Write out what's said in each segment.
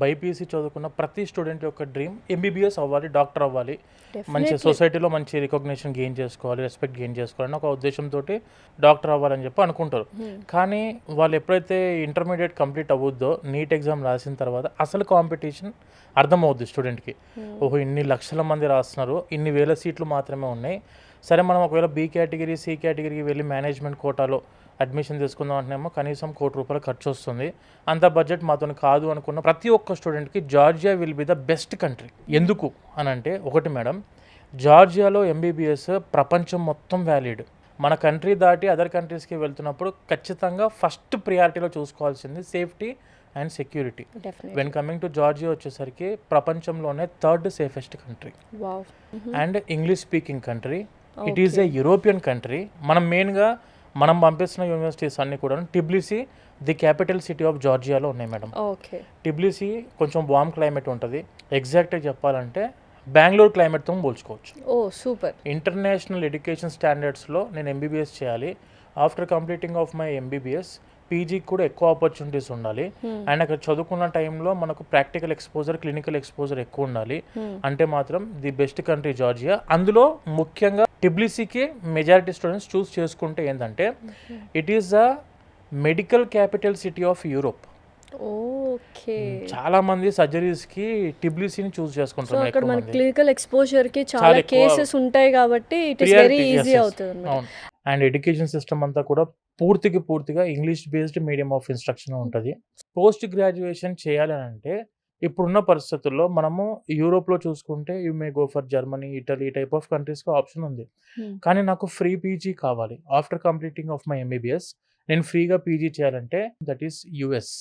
BiPC చదువుకున్న ప్రతి student యొక్క డ్రీమ్ ఎంబీబీఎస్ అవ్వాలి, డాక్టర్ అవ్వాలి, మంచి డెఫినెట్లీ. సొసైటీలో మంచి రికగ్నిషన్ గెయిన్ చేసుకోవాలి, రెస్పెక్ట్ గెయిన్ చేసుకోవాలని ఒక ఉద్దేశంతో డాక్టర్ అవ్వాలని చెప్పి అనుకుంటారు. కానీ వాళ్ళు ఎప్పుడైతే ఇంటర్మీడియట్ కంప్లీట్ అవ్వద్దో నీట్ ఎగ్జామ్ రాసిన తర్వాత అసలు కాంపిటీషన్ అర్థమవుద్ది స్టూడెంట్కి. ఓహో, ఇన్ని లక్షల మంది రాస్తున్నారు, ఇన్ని వేల సీట్లు మాత్రమే ఉన్నాయి. సరే, మనం ఒకవేళ బీ కేటగిరీ, సి కేటగిరీకి వెళ్ళి మేనేజ్మెంట్ కోటాలో అడ్మిషన్ తీసుకుందాం అంటేనేమో కనీసం ₹1,00,00,000 ఖర్చు వస్తుంది. అంత బడ్జెట్ మాతో కాదు అనుకున్న ప్రతి ఒక్క స్టూడెంట్కి Georgia will be the best country. ఎందుకు అని అంటే, ఒకటి మేడం, జార్జియాలో ఎంబీబీఎస్ ప్రపంచం మొత్తం వ్యాలిడ్. మన కంట్రీ దాటి అదర్ కంట్రీస్కి వెళ్తున్నప్పుడు ఖచ్చితంగా ఫస్ట్ ప్రియారిటీలో చూసుకోవాల్సింది safety and security. When coming to Georgia వచ్చేసరికి ప్రపంచంలోనే 3rd safest country and English speaking country. It is a European country. మనం పంపిస్తున్న యూనివర్సిటీస్ అన్నీ కూడా Tbilisi the capital city of జార్జియాలో ఉన్నాయి మేడం. టిబ్లిసీ కొంచెం వార్మ్ క్లైమేట్ ఉంటుంది. ఎగ్జాక్ట్గా చెప్పాలంటే బెంగళూరు క్లైమేట్తో పోల్చుకోవచ్చు. సూపర్. ఇంటర్నేషనల్ ఎడ్యుకేషన్ స్టాండర్డ్స్లో నేను ఎంబీబీఎస్ చేయాలి. After completing of my MBBS పీజీకి కూడా ఎక్కువ ఆపర్చునిటీస్ ఉండాలి. అండ్ అక్కడ చదువుకున్న టైంలో మనకు ప్రాక్టికల్ ఎక్స్పోజర్, క్లినికల్ ఎక్స్పోజర్ ఎక్కువ ఉండాలి. అంటే మాత్రం ది బెస్ట్ కంట్రీ జార్జియా. అందులో ముఖ్యంగా టిబ్లిసీకి మెజారిటీ స్టూడెంట్స్ చూస్ చేసుకుంటే ఏంటంటే it is the medical capital city of Europe. చాలా మంది సర్జరీస్ కి టిబ్లిసీని చూస్ చేసుకుంటున్నారు. అక్కడ మన క్లినికల్ ఎక్స్పోజర్ కి చాలా కేసెస్ ఉంటాయి కాబట్టి ఇట్ ఇస్ వెరీ ఈజీ అవుతుంది. అండ్ ఎడ్యుకేషన్ సిస్టమ్ అంతా కూడా పూర్తిగా English based medium of instruction ఉంటుంది. పోస్ట్ గ్రాడ్యుయేషన్ చేయాలని అంటే ఇప్పుడున్న పరిస్థితుల్లో మనము యూరోప్లో చూసుకుంటే you may go for Germany, Italy type of కంట్రీస్కి ఆప్షన్ ఉంది. కానీ నాకు ఫ్రీ పీజీ కావాలి. After completing of my MBBS నేను ఫ్రీగా పీజీ చేయాలంటే దట్ ఈస్ యుఎస్.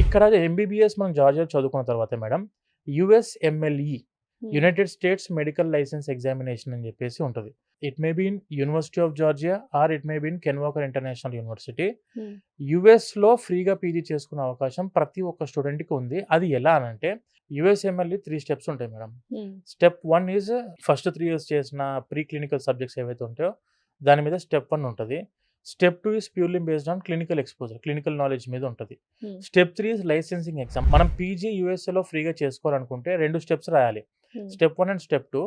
ఇక్కడ ఎంబీబీఎస్ మనం జార్జియా చదువుకున్న తర్వాత madam USMLE, United States medical licence examination అని చెప్పేసి ఉంటుంది. It may be in university of Georgia or it may be in Ken Walker international university. యుఎస్లో ఫ్రీగా పీజీ చేసుకునే అవకాశం ప్రతి ఒక్క స్టూడెంట్కి ఉంది. అది ఎలా అనంటే యుఎస్ఎంఎల్ఈ 3 స్టెప్స్ ఉంటాయి madam. Step 1 is first 3 years చేసిన ప్రీ క్లినికల్ సబ్జెక్ట్స్ ఏవైతే ఉంటాయో దాని మీద స్టెప్ 1 ఉంటుంది. Step 2 is purely based on clinical exposure, clinical knowledge మీద ఉంటుంది. Step 3 is licensing exam. మనం పీజీ యూఎస్ఏలో ఫ్రీగా చేసుకోవాలనుకుంటే 2 steps రాయాలి. Step 1 and step 2.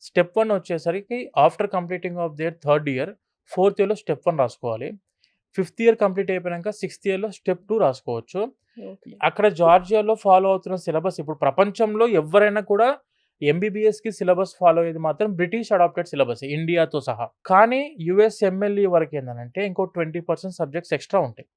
స్టెప్ 1 వచ్చేసరికి after completing of their 3rd year, 4th yearలో స్టెప్ 1 రాసుకోవాలి. 5th year కంప్లీట్ అయిపోయాక 6th yearలో స్టెప్ 2 రాసుకోవచ్చు. అక్కడ జార్జియాలో ఫాలో అవుతున్న సిలబస్, ఇప్పుడు ప్రపంచంలో ఎవరైనా కూడా ఎంబీబీఎస్కి సిలబస్ ఫాలో అయ్యేది మాత్రం బ్రిటిష్ అడాప్టెడ్ సిలబస్ ఇండియాతో సహా. కానీ యుఎస్ఎంఎల్ఈ వరకు ఏంటంటే ఇంకో 20% సబ్జెక్ట్స్ ఎక్స్ట్రా ఉంటాయి.